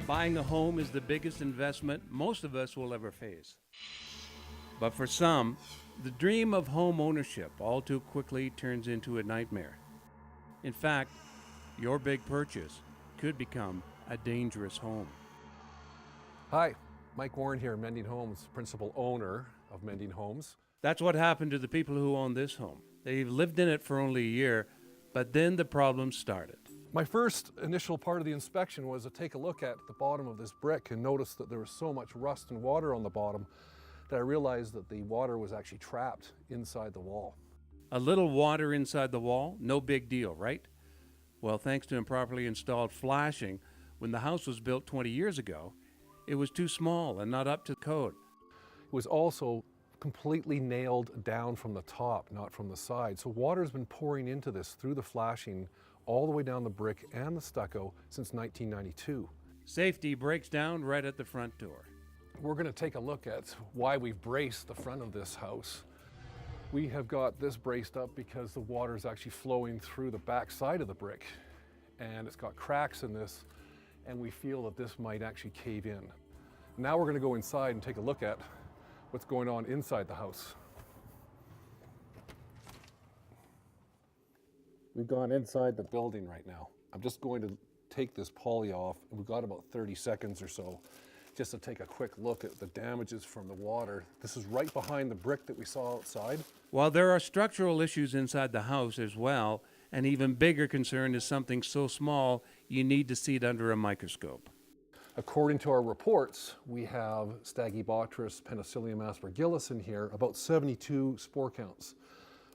Buying a home is the biggest investment most of us will ever face. But for some, the dream of home ownership all too quickly turns into a nightmare. In fact, your big purchase could become a dangerous home. Hi, Mike Warren here, Mending Homes, principal owner of Mending Homes. That's what happened to the people who own this home. They've lived in it for only a year, but then the problem started. My first initial part of the inspection was to take a look at the bottom of this brick and notice that there was so much rust and water on the bottom that I realized that the water was actually trapped inside the wall. A little water inside the wall, no big deal, right? Well, thanks to improperly installed flashing, when the house was built 20 years ago, it was too small and not up to code. It was also completely nailed down from the top, not from the side. So water's been pouring into this through the flashing all the way down the brick and the stucco since 1992. Safety breaks down right at the front door. We're going to take a look at why we've braced the front of this house. We have got this braced up because the water is actually flowing through the back side of the brick, and it's got cracks in this, and we feel that this might actually cave in. Now we're going to go inside and take a look at what's going on inside the house. We've gone inside the building right now. I'm just going to take this poly off, and we've got about 30 seconds or so just to take a quick look at the damages from the water. This is right behind the brick that we saw outside. While there are structural issues inside the house as well, an even bigger concern is something so small you need to see it under a microscope. According to our reports, we have Stachybotrys penicillium aspergillus in here, about 72 spore counts,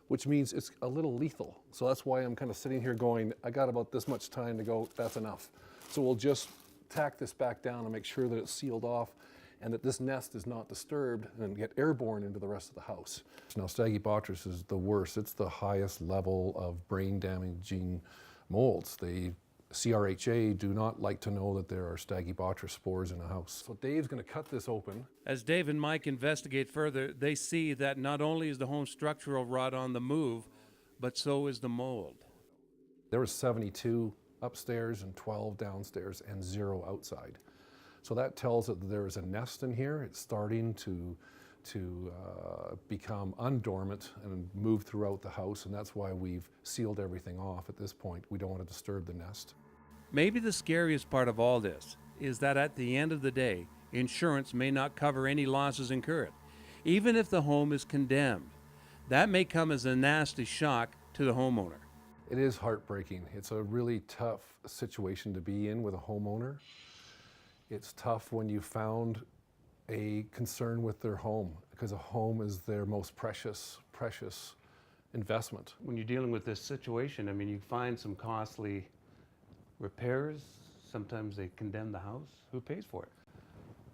which means it's a little lethal. So that's why I'm kind of sitting here going, I got about this much time to go, that's enough. So we'll just tack this back down and make sure that it's sealed off and that this nest is not disturbed and get airborne into the rest of the house. Now, Stachybotrys is the worst. It's the highest level of brain damaging molds. The CRHA do not like to know that there are Stachybotrys spores in a house. So Dave's going to cut this open. As Dave and Mike investigate further, they see that not only is the home structural rot on the move, but so is the mold. There was 72 upstairs and 12 downstairs and 0 outside. So that tells it that there is a nest in here. It's starting to become undormant and move throughout the house, and that's why we've sealed everything off at this point. We don't want to disturb the nest. Maybe the scariest part of all this is that at the end of the day, insurance may not cover any losses incurred, even if the home is condemned. That may come as a nasty shock to the homeowner. It is heartbreaking. It's a really tough situation to be in with a homeowner. It's tough when you found a concern with their home, because a home is their most precious investment. When you're dealing with this situation, I mean, you find some costly repairs. Sometimes they condemn the house. Who pays for it?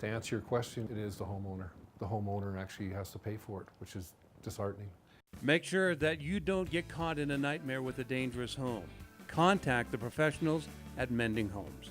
To answer your question, it is the homeowner. The homeowner actually has to pay for it, which is disheartening. Make sure that you don't get caught in a nightmare with a dangerous home. Contact the professionals at Mending Homes.